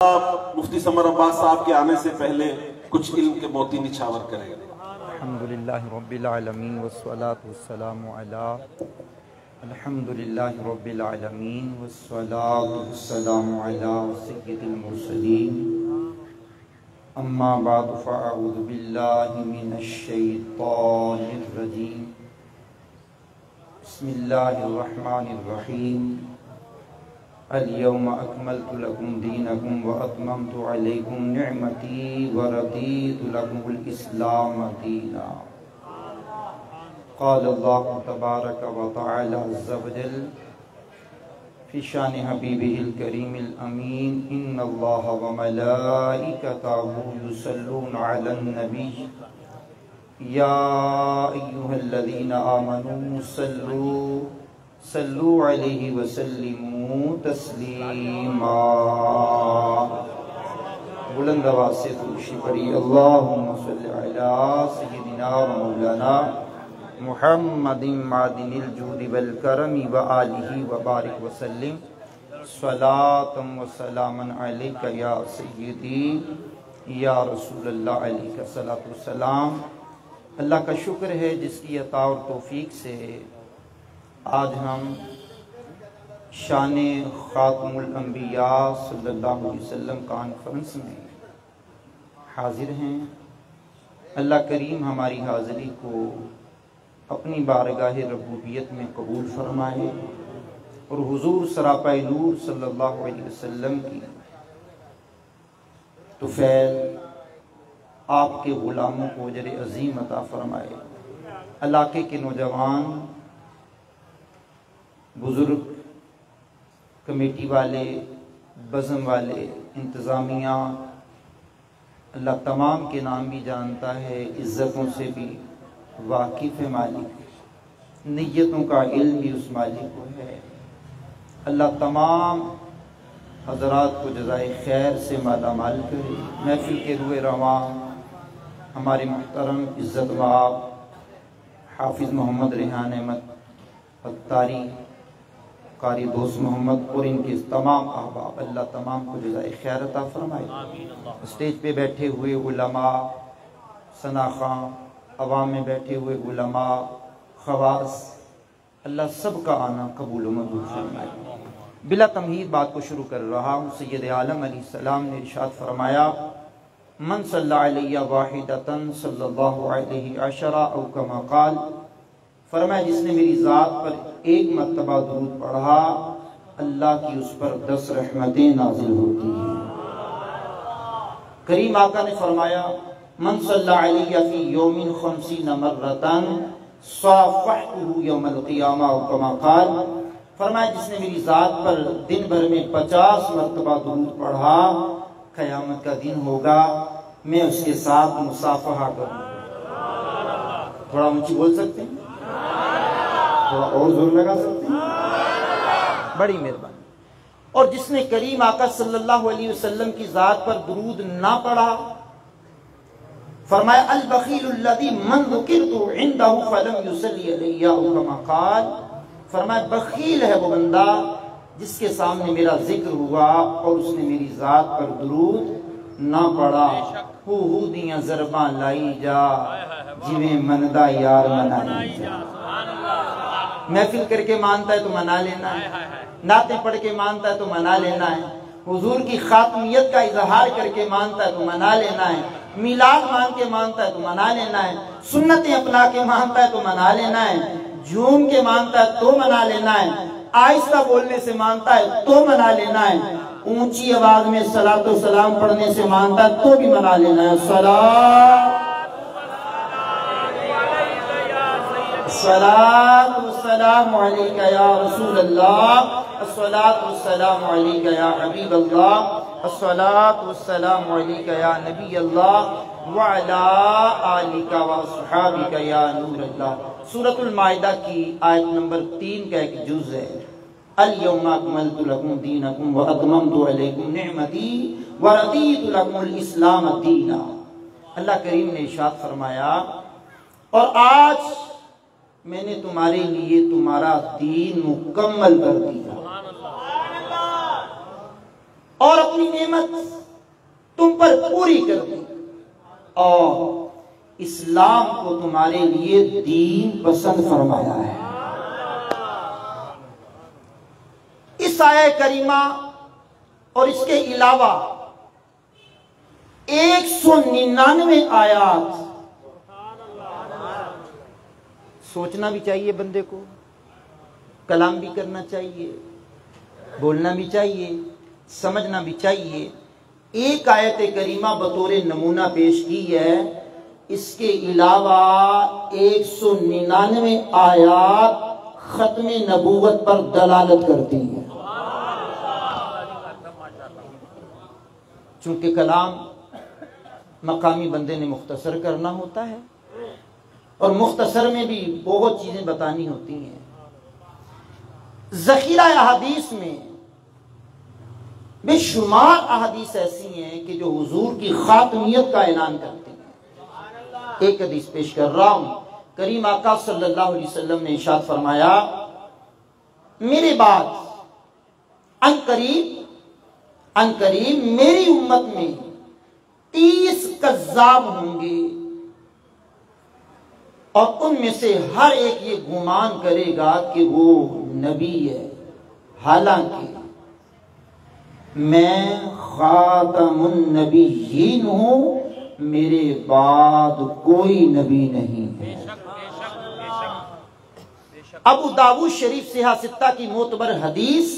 مفتی سمر عباس صاحب کے آنے سے پہلے کچھ علم کے موتی نچھاور کریں گے۔ الحمدللہ رب العالمین والصلاة والسلام علی الحمدللہ رب العالمین والصلاة والسلام علی سید المرسلین اما بعد فاعوذ باللہ من الشیطان الرجیم بسم اللہ الرحمن الرحیم اليوم اکملت لکم دینکم واتممت علیکم نعمتی ورضیت لکم الاسلام دینا۔ قال اللہ تبارک و تعالی عز وجل فی شان حبیبہ الکریم الامین ان اللہ وملائکتہ یصلون علی النبی یا ایہا الذین آمنوا صلو علیہ وسلموا تسلیما۔ بلند آواز سے خوشی پڑی اللہم صلی علی سیدنا و مولانا محمد معدن الجود والکرم وآلہ وبارک وسلم صلاة و سلاما علیک یا سیدی یا رسول اللہ علیہ الصلاۃ والسلام۔ اللہ کا شکر ہے جس کی عطا اور توفیق سے آج ہم شان خاتم الانبیاء صلی اللہ علیہ وسلم کانفرنس میں حاضر ہیں۔ اللہ کریم ہماری حاضری کو اپنی بارگاہ ربوبیت میں قبول فرمائے اور حضور سراپائی نور صلی اللہ علیہ وسلم کی طفیل آپ کے غلاموں کو اجر عظیم عطا فرمائے۔ علاقے کے نوجوان، بزرگ، کمیٹی والے، بزم والے، انتظامیہ، اللہ تمام کے نام بھی جانتا ہے، عزتوں سے بھی واقف ہے مالک، نیتوں کا علم بھی اس مالک کو ہے۔ اللہ تمام حضرات کو جزائے خیر سے مالا مال کرے۔ محفل کے روئے رواں ہمارے محترم عزت مآب حافظ محمد ریحان احمد اتاری، قاری دوست محمد اور ان کے تمام احباب، اللہ تمام کو جزائے خیر عطا فرمائے۔ اسٹیج پہ بیٹھے ہوئے علماء، ثناء عوام میں بیٹھے ہوئے علماء، خواص، اللہ سب کا آنا قبول و منظور فرمائے۔ بلا تمہید بات کو شروع کر رہا ہوں۔ سید عالم علیہ السلام نے ارشاد فرمایا من صلی علیہ واحدتاً صلی اللہ علیہ عشرہ او کما قال، فرمایا جس نے میری ذات پر ایک مرتبہ درود پڑھا اللہ کی اس پر 10 رحمتیں نازل ہوتی ہیں۔ کریم آقا نے فرمایا من صلی علیہ فی یوم 50 مرتاً صافحتہ یوم القیامہ او کما قال، فرمایا جس نے میری ذات پر دن بھر میں 50 مرتبہ درود پڑھا قیامت کا دن ہوگا میں اس کے ساتھ مصافحہ کروں۔ تھوڑا اونچی بول سکتے ہیں؟ تھوڑا اور زور لگا سکتے ہیں؟ بڑی مہربانی۔ اور جس نے کریم آقا صلی اللہ علیہ وسلم کی ذات پر درود نہ پڑھا، فرمایا البخیل الذی من ذکرت عنده فلم یصلی علیہ کما قال، فرمایا بخیل ہے وہ بندہ جس کے سامنے میرا ذکر ہوا اور اس نے میری ذات پر درود نہ پڑھا۔ ہو دیاں ضرباں لائی جا جویں مندہ یار منائی جا۔ محفل کر کے مانتا ہے تو منا لینا ہے، نعتیں پڑھ کے مانتا ہے تو منا لینا ہے، حضور کی خاتمیت کا اظہار کر کے مانتا ہے تو منا لینا ہے، میلاد مان کے مانتا ہے تو منا لینا ہے، سنتیں اپنا کے مانتا ہے تو منا لینا ہے، جھوم کے مانتا ہے تو منا لینا ہے، آہستہ بولنے سے مانتا ہے تو منا لینا ہے، اونچی آواز میں صلاۃ و سلام پڑھنے سے مانتا ہے تو بھی منا لینا ہے۔ الصلاۃ والسلام علیک یا رسول اللہ، الصلاۃ والسلام علیک یا حبیب اللہ، الصلاۃ والسلام علیک یا نبی اللہ وعلی آلک واصحابک یا نور اللہ۔ سورۃ المائدہ کی آیت نمبر 3 کا ایک جز ہے، اليوم اکملت لکم دینکم واتممت علیکم نعمتی ورضیت لکم الاسلام دینا۔ اللہ کریم نے ارشاد فرمایا اور آج میں نے تمہارے لیے تمہارا دین مکمل کر دیا اور اپنی اپنی نعمت تم پر پوری کر دی اور اسلام کو تمہارے لیے دین پسند فرمایا ہے۔ اس آیہ کریمہ اور اس کے علاوہ 199 آیات، سوچنا بھی چاہیے بندے کو، کلام بھی کرنا چاہیے، بولنا بھی چاہیے، سمجھنا بھی چاہیے۔ ایک آیت کریمہ بطور نمونہ پیش کی ہے، اس کے علاوہ 199 آیات ختم نبوت پر دلالت کرتی ہیں۔ چونکہ کلام مقامی بندے نے مختصر کرنا ہوتا ہے اور مختصر میں بھی بہت چیزیں بتانی ہوتی ہیں۔ ذخیرہ احادیث میں بے شمار احادیث ایسی ہیں کہ جو حضور کی خاتمیت کا اعلان کرتی ہیں۔ ایک حدیث پیش کر رہا ہوں، کریم آقا صلی اللہ علیہ وسلم نے ارشاد فرمایا، میرے بعد ان قریب میری امت میں 30 کذاب ہوں گے اور ان میں سے ہر ایک یہ گمان کرے گا کہ وہ نبی ہے، حالانکہ میں خاتم النبیین ہوں، میرے بعد کوئی نبی نہیں ہے۔ ابو داؤد شریف صحیح ستہ کی معتبر حدیث،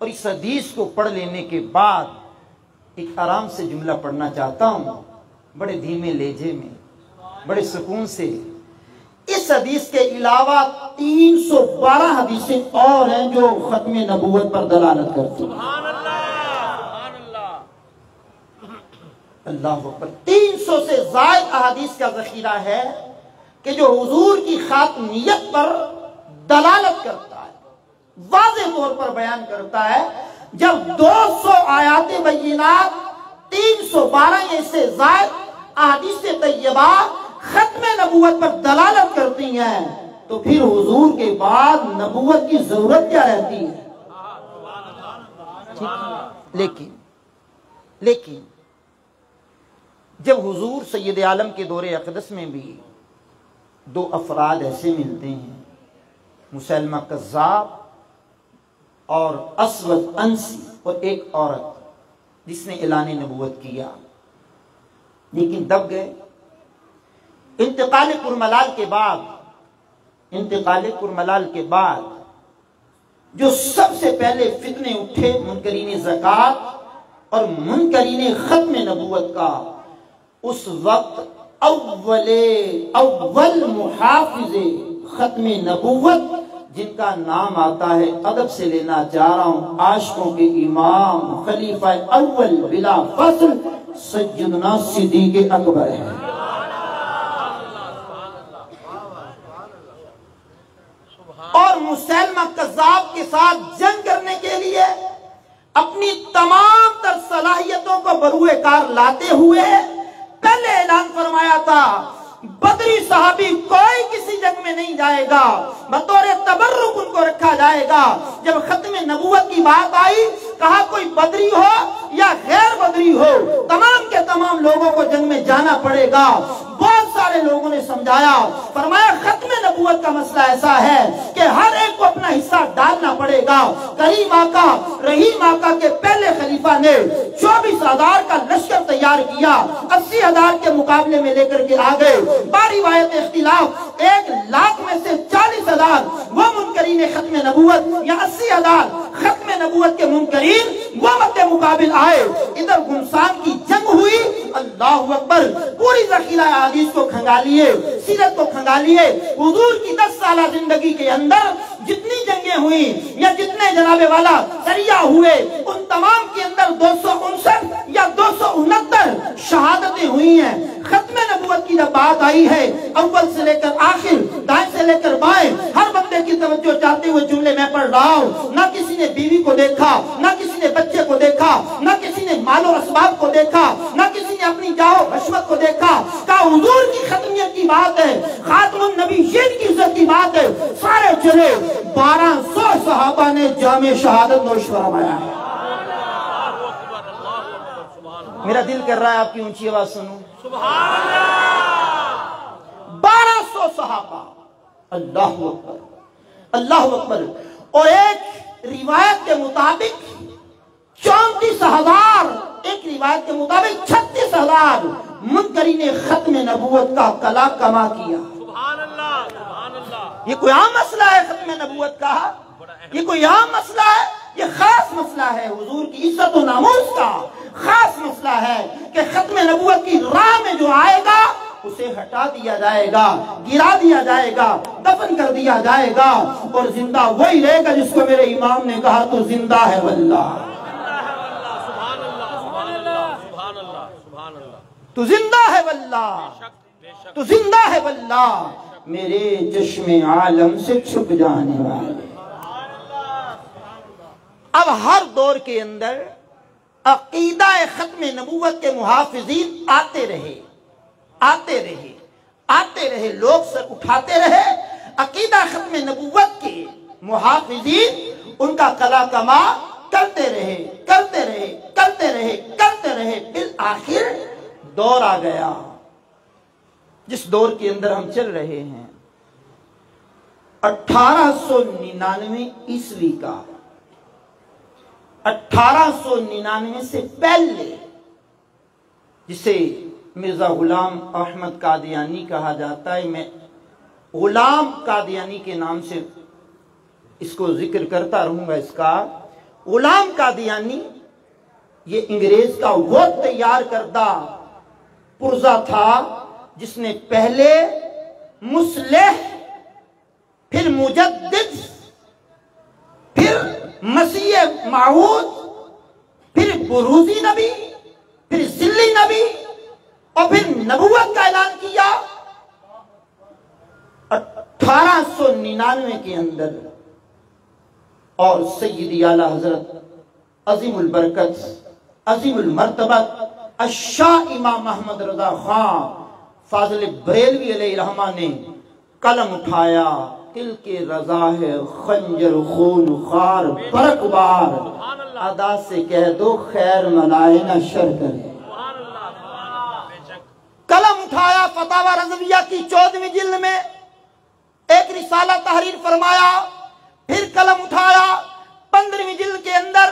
اور اس حدیث کو پڑھ لینے کے بعد ایک آرام سے جملہ پڑھنا چاہتا ہوں، بڑے دھیمے لہجے میں، بڑے سکون سے۔ اس حدیث کے علاوہ 312 حدیثیں اور ہیں جو ختم نبوت پر دلالت کرتی ہیں۔ اللہ اکبر۔ 300 سے زائد احادیث کا ذخیرہ ہے کہ جو حضور کی خاتمیت پر دلالت کرتا ہے، واضح طور پر بیان کرتا ہے۔ جب 200 آیات بینات، 312 یا اس سے زائد احادیث طیبہ ختم نبوت پر دلالت کرتی ہیں تو پھر حضور کے بعد نبوت کی ضرورت کیا رہتی ہے؟ لیکن جب حضور سید عالم کے دور اقدس میں بھی 2 افراد ایسے ملتے ہیں، مسیلمہ کذاب اور اسود انسی، اور ایک عورت جس نے اعلان نبوت کیا لیکن دب گئے۔ انتقال کرملال کے بعد جو سب سے پہلے فتنے اٹھے منکرین زکوٰۃ اور منکرین ختم نبوت کا، اس وقت اول محافظ ختم نبوت جن کا نام آتا ہے، ادب سے لینا چاہ رہا ہوں، عاشقوں کے امام خلیفہ اول بلا فصل سیدنا صدیق اکبر ہے۔ اور مسیلمہ کذاب کے ساتھ جنگ کرنے کے لیے اپنی تمام تر صلاحیتوں کو بروئے کار لاتے ہوئے پہلے اعلان فرمایا تھا، بدری صحابی کوئی کسی جنگ میں نہیں جائے گا، بطور تبرک ان کو رکھا جائے گا۔ جب ختم نبوت کی بات آئی، کہا کوئی بدری ہو یا غیر بدری ہو، تمام کے تمام لوگوں کو جنگ میں جانا پڑے گا۔ بہت سارے لوگوں نے سمجھایا، فرمایا ختم نبوت کا مسئلہ ایسا ہے کہ ہر ایک کو اپنا حصہ ڈالنا پڑے گا۔ کریم آقا، رحیم آقا کے پہلے خلیفہ نے 24,000 کا لشکر تیار کیا، 80,000 کے مقابلے میں لے کر کے آگئے۔ باری روایت اختلاف، 1,00,000 میں سے 40,000 وہ منکرین ختم نبوت یا 80,000 ختم نبوت کے منکرین وہ مد مقابل آئے۔ ادھر گمسان کی جنگ ہوئی، اللہ اکبر، پوری ذخیرہ حدیث کو کھنگالیے، سیرت کو کھنگالیے۔ حضور کی 10 سالہ زندگی کے اندر جتنی جنگیں ہوئی یا جتنے جناب والا سریہ ہوئے، ان تمام کے اندر 259 یا 269 شہادتیں ہوئی ہیں۔ ختم نبوت کی جب بات آئی ہے، اول سے لے کر آخر، دائیں سے لے کر بائیں، ہر بندے کی توجہ چاہتے ہوئے جملے میں پڑھ رہا ہوں۔ نہ کسی نے بیوی کو دیکھا، نہ کسی نے بچے کو دیکھا، نہ کسی نے مال و اسباب کو دیکھا، نہ کسی نے اپنی جاہ و حشمت کو دیکھا۔ کہا حضور کی ختمیت کی بات ہے، خاتم النبیین کی عزت کی بات ہے۔ سارے چلے، 1200 صحابہ نے جام شہادت نوش فرمایا ہے۔ میرا دل کر رہا ہے آپ کی اونچی آواز سنوں. سبحان اللہ. 1200 صحابہ. اللہ اکبر اللہ اکبر. اور ایک روایت کے مطابق 34,000، ایک روایت کے مطابق 36,000 منکرین ختم نبوت کا کلا کما کیا. سبحان اللہ. سبحان اللہ. یہ کوئی عام مسئلہ ہے ختم نبوت کا؟ یہ کوئی عام مسئلہ ہے؟ یہ خاص مسئلہ ہے حضور کی عزت و ناموس کا. خاص مسئلہ ہے کہ ختم نبوت کی راہ میں جو آئے گا اسے ہٹا دیا جائے گا، گرا دیا جائے گا، دفن کر دیا جائے گا، اور زندہ وہی رہے گا جس کو میرے امام نے کہا تو زندہ ہے واللہ. تو زندہ ہے واللہ، تو زندہ ہے واللہ، میرے چشم عالم سے چھپ جانے والے. اب ہر دور کے اندر عقیدہ ختم نبوت کے محافظین آتے رہے، آتے رہے، آتے رہے، لوگ سر اٹھاتے رہے. عقیدہ ختم نبوت کے محافظین ان کا کلا کما کرتے رہے، کرتے رہے، کرتے رہے، کرتے رہے. بالآخر دور آ گیا جس دور کے اندر ہم چل رہے ہیں. 1899 عیسوی کا، 1899 سے پہلے، جسے مرزا غلام احمد قادیانی کہا جاتا ہے. میں غلام قادیانی کے نام سے اس کو ذکر کرتا رہوں گا. اس کا غلام قادیانی یہ انگریز کا وہ تیار کردہ پرزہ تھا جس نے پہلے مصلح، پھر مجدد، پھر مسیح معود، پھر بروزی نبی، پھر ذلی نبی، اور پھر نبوت کا اعلان کیا. 1899 کے اندر. اور سیدی اعلیٰ حضرت عظیم البرکت، عظیم المرتبت الشاہ امام محمد رضا خان فاضل بریلوی علیہ الرحمہ نے قلم اٹھایا. دل کے رضا ہے خنجر خون خار برق بار، ادا سے کہہ دو خیر ملائے نہ شر کرے. قلم اٹھایا فتاوی رضویہ کی 14ویں جلد میں ایک رسالہ تحریر فرمایا. پھر قلم اٹھایا 15ویں جلد کے اندر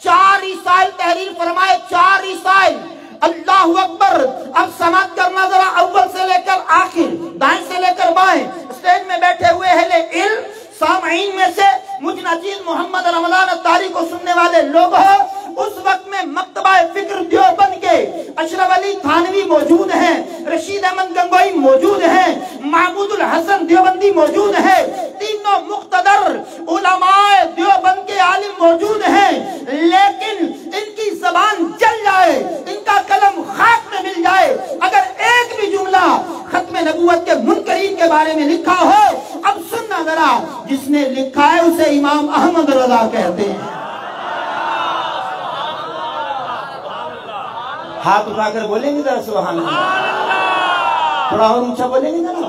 4 رسائل تحریر فرمائے. 4 رسائل. اللہ اکبر. اب سماعت کرنا ذرا اول سے لے کر آخر، دائیں سے لے کر بائیں. اسٹیج میں بیٹھے ہوئے اہل علم، سامعین میں سے مجھ نچیز محمد رمضان الطاری کو سننے والے لوگ ہو. اس وقت میں مکتبہ فکر دیوبند کے اشرف علی تھانوی موجود ہیں، رشید احمد گنگوئی موجود ہیں، محمود الحسن دیوبندی موجود ہیں. تینوں مقتدر علماء دیوبند کے عالم موجود ہیں. لیکن ان کی زبان جل جائے، ان کا قلم خاک میں مل جائے اگر ایک بھی جملہ ختم نبوت کے منکرین کے بارے میں لکھا ہو. اب سننا ذرا، جس نے لکھا ہے اسے امام احمد رضا کہتے ہیں. ہاتھ اٹھا کر بولیں گے ذرا سبحان اللہ. تھوڑا اور اونچا بولیں گے ذرا.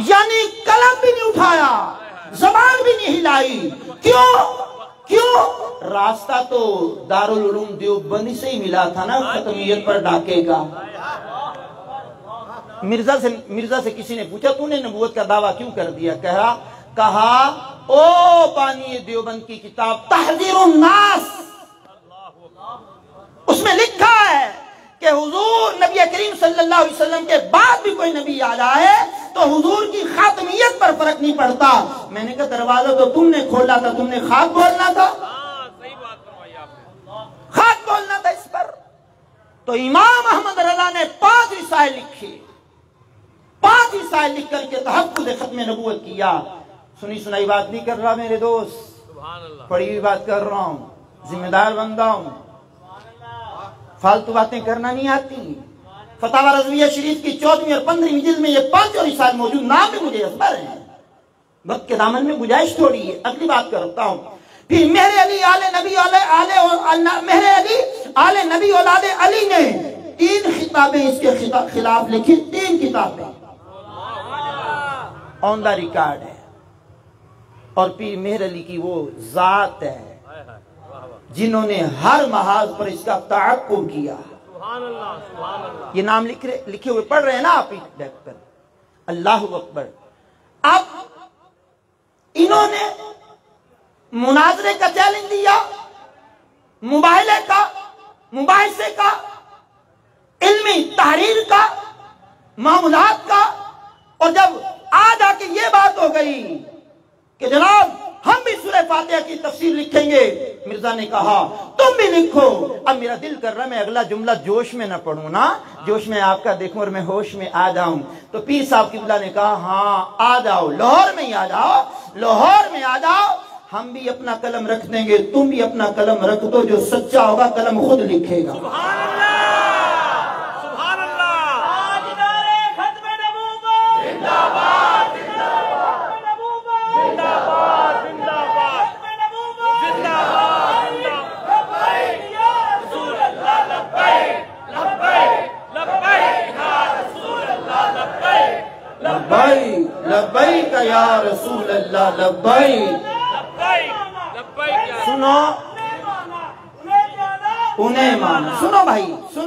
یعنی قلم بھی نہیں اٹھایا، زبان بھی نہیں ہلائی. کیوں؟ راستہ تو دارالعلوم دیوبند سے ہی ملا تھا نا ختمیت پر ڈاکے کا. مرزا سے کسی نے پوچھا تو نے نبوت کا دعویٰ کیوں کر دیا؟ کہا او بانی دیوبند کی کتاب تحذیر الناس، اس میں لکھا ہے کہ حضور نبی کریم صلی اللہ علیہ وسلم کے بعد بھی کوئی نبی آ جائے تو حضور کی خاتمیت پر فرق نہیں پڑتا. میں نے کہا دروازہ تو تم نے کھولا تھا، تم نے خاک بولنا تھا. خاک بولنا تھا اس پر. تو امام احمد رضا نے 5 رسائل لکھے، 5 رسائل لکھ کر کے تحفظ ختم نبوت کیا. سنی سنائی بات نہیں کر رہا میرے دوست، پڑھی ہوئی بات کر رہا ہوں. ذمہ دار بندہ ہوں، فالتو باتیں کرنا نہیں آتی. فتاوی رضویہ شریف کی 14ویں اور 15ویں جلد میں یہ 5 رسائل موجود. نام بھی مجھے اخبار ہیں، وقت کے دامن میں گنجائش تھوڑی ہے. اگلی بات کرتا ہوں. پھر مہر علی آل نبی اولاد علی نے 3 خطابیں اس کے خلاف لکھی. 3 کتابیں آن دا ریکارڈ ہے. اور پھر مہر علی کی وہ ذات ہے جنہوں نے ہر محاذ پر اس کا تعاقب کیا. سبحان اللہ سبحان اللہ. یہ نام لکھے ہوئے پڑھ رہے ہیں نا آپ ڈیسک پر. اللہ اکبر. اب انہوں نے مناظرے کا چیلنج دیا، مباحثے کا، علمی تحریر کا، معاملات کا. اور جب آج آ کے یہ بات ہو گئی کہ جناب ہم بھی سورہ فاتحہ کی تفسیر لکھیں گے، مرزا نے کہا تم بھی لکھو. اب میرا دل کر رہا میں اگلا جملہ جوش میں نہ پڑھوں نا، جوش میں آپ کا دیکھوں اور میں ہوش میں آ جاؤں. تو پیر صاحب قبلہ نے کہا ہاں آ جاؤ، لاہور میں ہی آ جاؤ، لاہور میں آ جاؤ. ہم بھی اپنا قلم رکھ دیں گے، تم بھی اپنا قلم رکھ دو، جو سچا ہوگا قلم خود لکھے گا. سبحان اللہ سبحان اللہ. تاجدارے ختم نبوت زندہ باد، زندہ باد نبوت زندہ باد، زندہ باد نبوت زندہ باد. لبیک یا رسول اللہ، لبیک لبیک لبیک یا رسول اللہ، لبیک لبیک لبیک یا رسول اللہ، لبیک. سنو انہیں مانا. سنو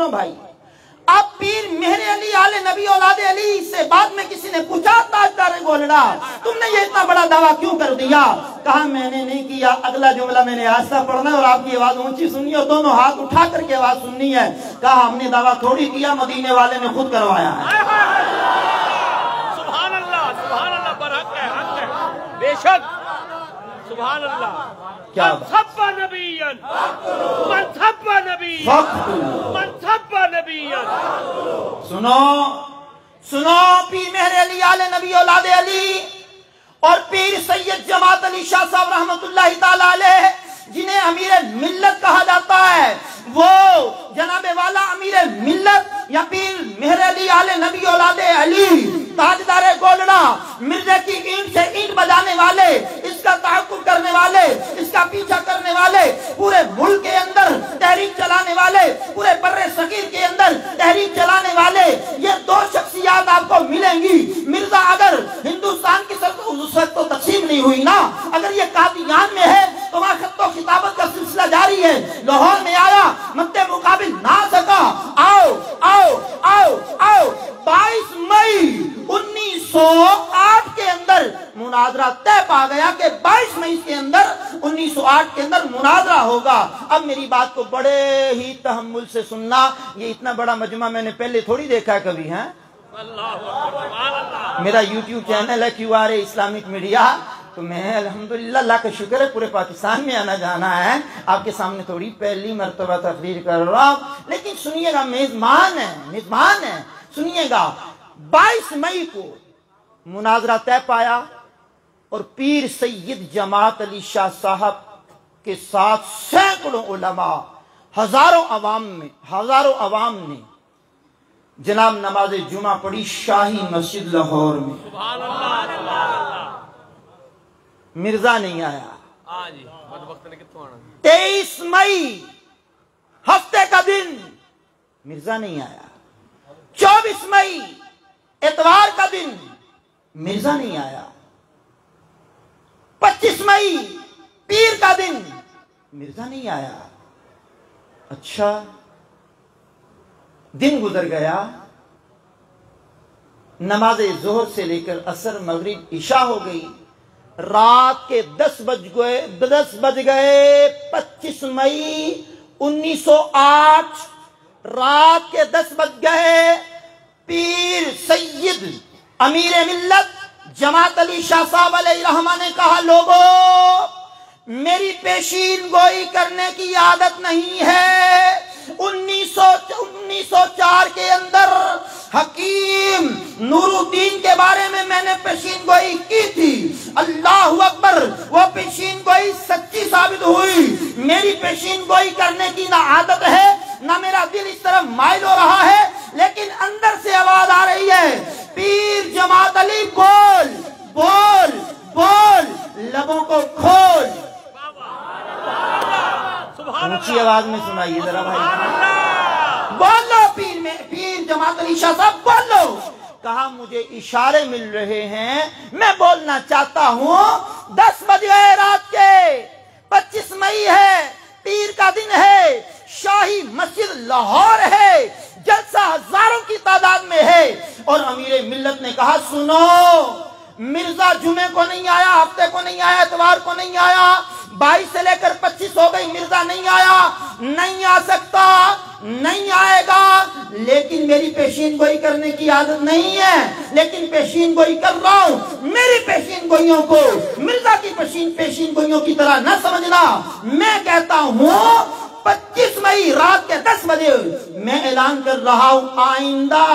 بھائی. اب پیر مہر علی آل نبی اولاد علی سے بعد میں کسی نے پوچھا تاجدار گولڑا تم نے یہ اتنا بڑا دعویٰ کیوں کر دیا؟ کہا میں نے نہیں کیا، اگلا جملہ میں نے آہستہ پڑھنا ہے اور آپ کی آواز اونچی سننی ہے اور دونوں ہاتھ اٹھا کر کے آواز سننی ہے. کہا ہم نے دعویٰ تھوڑی کیا، مدینے والے نے خود کروایا ہے. سبحان اللہ برحق ہے، حق ہے بے شک. سبحان اللہ. کیا من سب نبیًا من سب نبیًا من سب نبیًا. سنو پیر مہر علی آل نبی اولاد علی اور پیر سید جماعت علی شاہ صاحب رحمت اللہ تعالی علیہ جنہیں امیر ملت کہا جاتا ہے، وہ جناب والا امیر ملت یا پیر مہر علی آل نبی اولاد علی تاجدار گولڑا، مرزے کی اینٹ سے اینٹ بجانے والے، اس کا تعاقب کرنے والے، اس کا پیچھا کرنے والے، پورے ملک کے اندر تحریک چلانے والے، پورے بر صغیر کے اندر تحریک چلانے والے، یہ دو شخصیات آپ کو ملیں گی. مرزا اگر ہندوستان کی سرحد اس وقت تو تقسیم نہیں ہوئی نا، اگر یہ قادیان میں ہے تو وہاں خط و خطابت کا سلسلہ جاری ہے. لاہور میں آیا، مد مقابل نہ سکا. آؤ آؤ آؤ آؤ 22 مئی 1908 کے اندر مناظرہ طے پا گیا کہ 22 مئی کے اندر 1908 کے اندر مناظرہ ہوگا. اب میری بات کو بڑے ہی تحمل سے سننا، یہ اتنا بڑا مجمع میں نے پہلے تھوڑی دیکھا ہے کبھی. ہیں میرا یوٹیوب چینل ہے QR اسلامک میڈیا، تو میں الحمدللہ اللہ کا شکر ہے پورے پاکستان میں آنا جانا ہے، آپ کے سامنے تھوڑی پہلی مرتبہ تقریر کر رہا ہوں. لیکن سنیے گا، میزبان ہے سنیے گا. 22 مئی کو مناظرہ طے پایا اور پیر سید جماعت علی شاہ صاحب کے ساتھ سینکڑوں علماء، ہزاروں عوام نے جناب نماز جمعہ پڑھی شاہی مسجد لاہور میں. سبحان اللہ. مرزا نہیں آیا. ہاں جی وقت نے کتوں آنا. 23 مئی ہفتے کا دن مرزا نہیں آیا. 24 مئی اتوار کا دن مرزا نہیں آیا. 25 مئی پیر کا دن مرزا نہیں آیا. اچھا دن گزر گیا، نماز ظہر سے لے کر عصر مغرب عشاء ہو گئی، رات کے 10 بج گئے 25 مئی 1908 رات کے 10 بج گئے. پیر سید امیر ملت جماعت علی شاہ صاحب علیہ رحمہ نے کہا لوگوں میری پیشین گوئی کرنے کی عادت نہیں ہے. 1904 کے اندر حکیم نور الدین کے بارے میں نے پیشین گوئی کی تھی. اللہ اکبر، وہ پیشین گوئی سچی ثابت ہوئی. میری پیشین گوئی کرنے کی نہ عادت ہے نہ میرا دل اس طرف مائل ہو رہا ہے، لیکن اندر سے آواز آ رہی ہے پیر جماعت علی بول بول بول، لبوں کو کھول. اونچی آواز میں سنائیے ذرا بھائی. بولو پیر جماعت علی شاہ صاحب بولو. کہا مجھے اشارے مل رہے ہیں، میں بولنا چاہتا ہوں. 10 بج گئے رات کے، 25 مئی ہے، پیر کا دن ہے، شاہی مسجد لاہور ہے، جلسہ ہزاروں کی تعداد میں ہے، اور امیر ملت نے کہا سنو، مرزا جمعے کو نہیں آیا، ہفتے کو نہیں آیا، اتوار کو نہیں آیا، 22 سے لے کر 25 ہو گئی، مرزا نہیں آیا، نہیں آ سکتا، نہیں آئے گا، لیکن میری پیشین گوئی کرنے کی عادت نہیں ہے، لیکن پیشین گوئی کر رہا ہوں۔ میری پیشین گوئیوں کو مرزا کی پیشین گوئیوں کی طرح نہ سمجھنا۔ میں کہتا ہوں 25 مئی رات کے 10 بجے میں اعلان کر رہا ہوں آئندہ،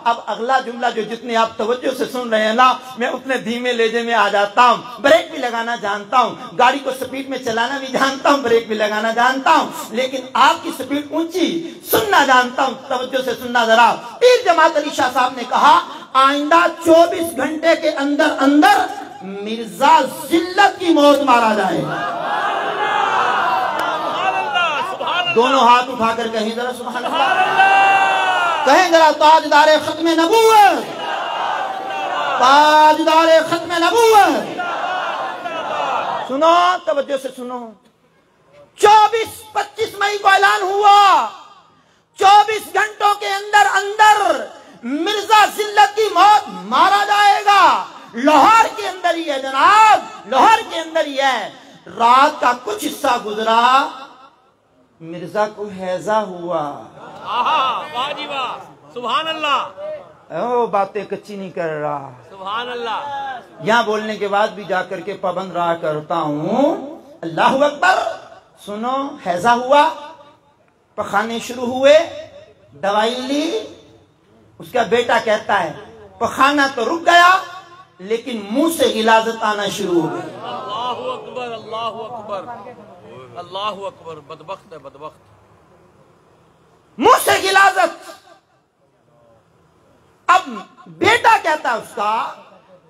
اب اگلا جملہ جو جتنے آپ توجہ سے سن رہے ہیں نا، میں اتنے دھیمے لہجے میں آ جاتا ہوں، بریک بھی لگانا جانتا ہوں، گاڑی کو سپیڈ میں چلانا بھی جانتا ہوں، بریک بھی لگانا جانتا ہوں، لیکن آپ کی سپیڈ اونچی سننا جانتا ہوں، توجہ سے سننا ذرا۔ پیر جماعت علی شاہ صاحب نے کہا آئندہ 24 گھنٹے کے اندر اندر مرزا ذلت کی موت مارا جائے گا۔ دونوں ہاتھ اٹھا کر کہیں ذرا سبحان اللہ، کہیں ذرا تاجدار ختم نبوت، تاجدار ختم نبوت۔ سنو، توجہ سے سنو، 24-25 مئی کو اعلان ہوا، 24 گھنٹوں کے اندر اندر مرزا ذلت کی موت مارا جائے گا۔ لاہور کے اندر ہی ہے جناب، لاہور کے اندر ہی ہے۔ رات کا کچھ حصہ گزرا، مرزا کو ہیضہ ہوا۔ واہ جی واہ، سبحان اللہ، او باتیں کچی نہیں کر رہا، سبحان اللہ۔ یہاں بولنے کے بعد بھی جا کر کے پابند رہا کرتا ہوں۔ اللہ اکبر۔ سنو، ہیضہ ہوا، پخانے شروع ہوئے، دوائی لی، اس کا بیٹا کہتا ہے پخانا تو رک گیا لیکن منہ سے غلاظت آنا شروع ہو گئی۔ اللہ اکبر، اللہ اکبر، اللہ اکبر، بدبخت ہے بدبخت، منہ سے غلاظت۔ اب بیٹا کہتا ہے اس کا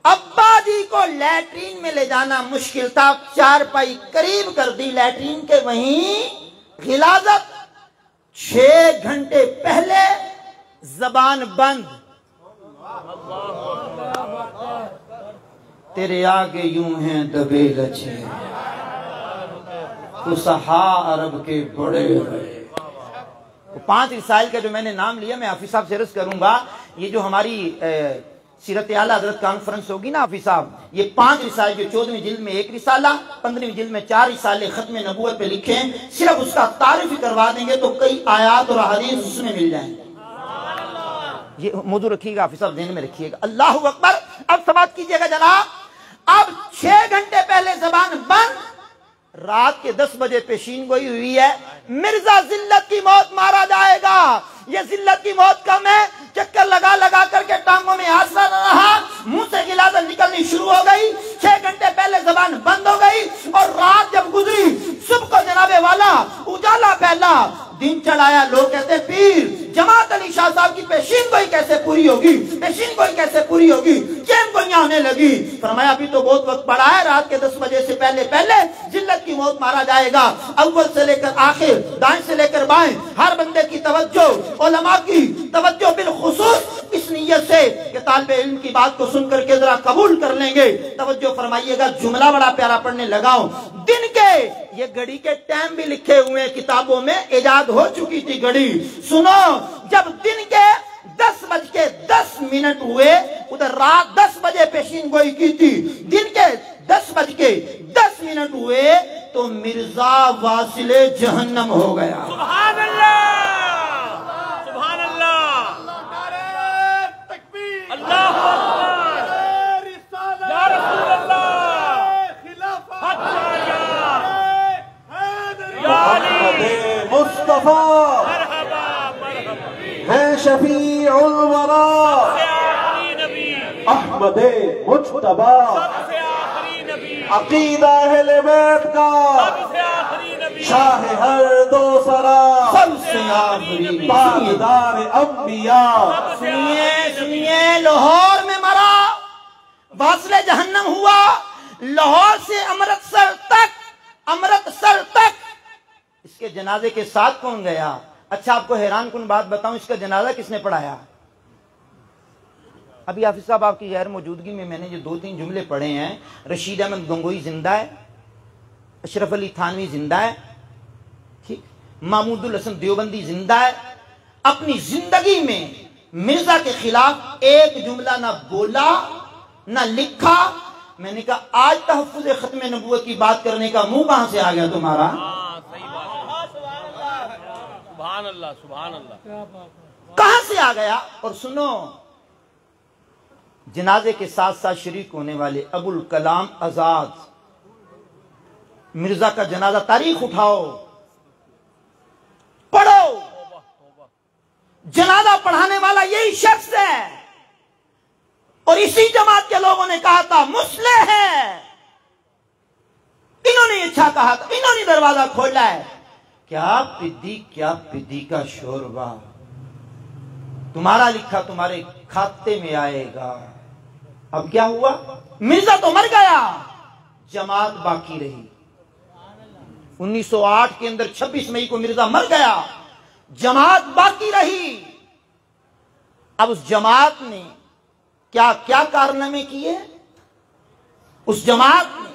ابا جی کو لیٹرین میں لے جانا مشکل تھا، 4 پائی قریب کر دی لیٹرین کے، وہیں غلاظت۔ 6 گھنٹے پہلے زبان بند۔ تیرے آگے یوں ہیں دبے لچے، فصحا عرب کے بڑے بڑے۔ 5 رسائل کا جو میں نے نام لیا، میں حافظ صاحب سے عرض کروں گا، یہ جو ہماری سیرت اعلیٰ حضرت کانفرنس ہوگی نا حافظ صاحب، یہ 5 رسائل جو 14ویں جلد میں 1 رسالہ، 15ویں جلد میں 4 رسالے ختم نبوت پہ لکھے ہیں، صرف اس کا تعارف ہی کروا دیں گے تو کئی آیات اور احادیث اس میں مل جائیں گے۔ یہ موضوع رکھیے گا حافظ صاحب، ذہن میں رکھیے گا۔ اللہ اکبر۔ اب سماعت کیجئے گا جناب، اب 6 گھنٹے پہلے زبان بند، رات کے 10 بجے پیشین گوئی ہوئی ہے، مرزا ذلت کی موت مارا جائے گا۔ یہ ذلت کی موت کم ہے، چکر لگا لگا کر کے ٹانگوں میں آسرا نہ رہا، منہ سے غلاظت نکلنی شروع ہو گئی، 6 گھنٹے پہلے زبان بند ہو گئی، اور رات جب گزری، صبح کو جناب والا اجالا پھیلا، دن چڑھایا، لوگ کہتے پیر جماعت علی شاہ صاحب کی پیشین گوئی کیسے پوری ہوگی، پیشین گوئی کیسے پوری ہوگی، چین گوئیاں ہونے لگی۔ فرمایا ابھی تو بہت وقت پڑا ہے، رات کے 10 بجے سے پہلے پہلے ذلت کی موت مارا جائے گا۔ اول سے لے کر آخر، دائیں سے لے کر بائیں، ہر بندے کی توجہ، علماء کی توجہ بالخصوص اس نیت سے کہ طالب علم کی بات کو سن کر کے ذرا قبول کر لیں گے، توجہ فرمائیے گا۔ جملہ بڑا پیارا پڑھنے لگا ہوں، دن کے یہ گھڑی کے ٹائم بھی لکھے ہوئے ہیں کتابوں میں، ایجاد ہو چکی تھی گھڑی۔ سنو، جب دن کے 10:10 ہوئے، ادھر رات 10 بجے پیشین گوئی کی تھی، دن کے 10:10 ہوئے تو مرزا واصل جہنم ہو گیا۔ سبحان اللہ، سبحان اللہ، اللہ اکبر، یا رسول اللہ، حق یا علی، مصطفیٰ مرحبا مرحبا، ہے شفیع الورا، سے آخری نبی، احمد مجتبیٰ، سب سے آخری نبی، عقیدہ اہل بیت کا، سب سے آخری نبی، شاہ ہر دو سرا، سب سے آخری تاجدار انبیاء۔ سنیے سنیے، لاہور میں مرا، واصل جہنم ہوا، لاہور سے امرتسر تک اس کے جنازے کے ساتھ کون گیا؟ اچھا آپ کو حیران کن بات بتاؤں، اس کا جنازہ کس نے پڑھایا؟ ابھی حافظ صاحب آپ کی غیر موجودگی میں نے جو 2-3 جملے پڑھے ہیں، رشید احمد گنگوئی زندہ ہے، اشرف علی تھانوی زندہ ہے، محمود الحسن دیوبندی زندہ ہے، اپنی زندگی میں مرزا کے خلاف ایک جملہ نہ بولا نہ لکھا۔ میں نے کہا آج تحفظ ختم نبوت کی بات کرنے کا منہ کہاں سے آ گیا تمہارا؟ سبحان اللہ سبحان اللہ، کہاں سے آ گیا؟ اور سنو، جنازے کے ساتھ ساتھ شریک ہونے والے ابو الکلام آزاد، مرزا کا جنازہ تاریخ اٹھاؤ، پڑھو، جنازہ پڑھانے والا یہی شخص ہے، اور اسی جماعت کے لوگوں نے کہا تھا مسلح ہے، انہوں نے اچھا کہا تھا، انہوں نے دروازہ کھولا ہے۔ کیا پدی کا شوربہ، تمہارا لکھا تمہارے کھاتے میں آئے گا۔ اب کیا ہوا؟ مرزا تو مر گیا، جماعت باقی رہی۔ 1908 کے اندر 26 مئی کو مرزا مر گیا، جماعت باقی رہی۔ اب اس جماعت نے کیا کارنامے کیے؟ اس جماعت نے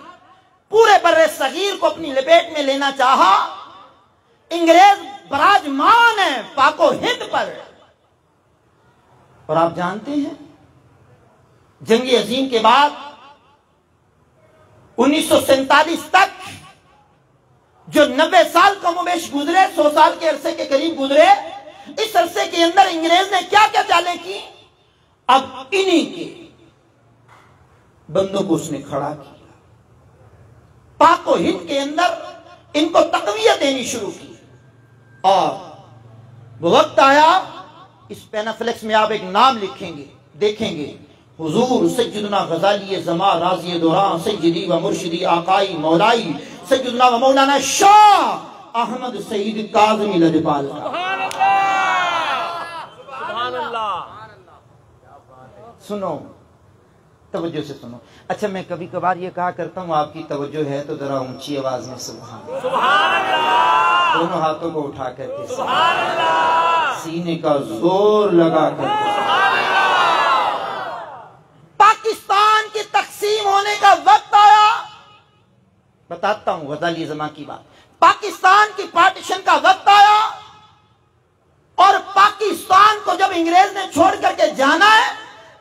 پورے بر صغیر کو اپنی لپیٹ میں لینا چاہا۔ انگریز براجمان ہے پاک و ہند پر، اور آپ جانتے ہیں جنگ عظیم کے بعد 1947 تک جو 90 سال کم و بیش گزرے، 100 سال کے عرصے کے قریب گزرے، اس عرصے کے اندر انگریز نے کیا چالیں کی؟ اب انہی کے بندوں کو اس نے کھڑا کیا، پاک و ہند کے اندر ان کو تقویت دینی شروع کی، اور وہ وقت آیا، اس پینافلیکس میں آپ ایک نام لکھیں گے، دیکھیں گے، حضور سیدنا غزالی زمان راضی دوران سیدی و مرشدی آقائی مولائی سیدنا و مولانا شاہ احمد سعید کاظمی لجپال کا۔ سبحان اللہ سبحان اللہ۔ سنو، توجہ سے سنو۔ اچھا، میں کبھی کبھار یہ کہا کرتا ہوں آپ کی توجہ ہے تو ذرا اونچی آواز میں سبحان اللہ، دونوں ہاتھوں کو اٹھا کر کے سبحان اللہ، سینے کا زور لگا کر کے پاکستان کی تقسیم ہونے کا وقت آیا۔ بتاتا ہوں غزالی زمان کی بات۔ پاکستان کی پارٹیشن کا وقت آیا، اور پاکستان کو جب انگریز نے چھوڑ کر کے جانا ہے،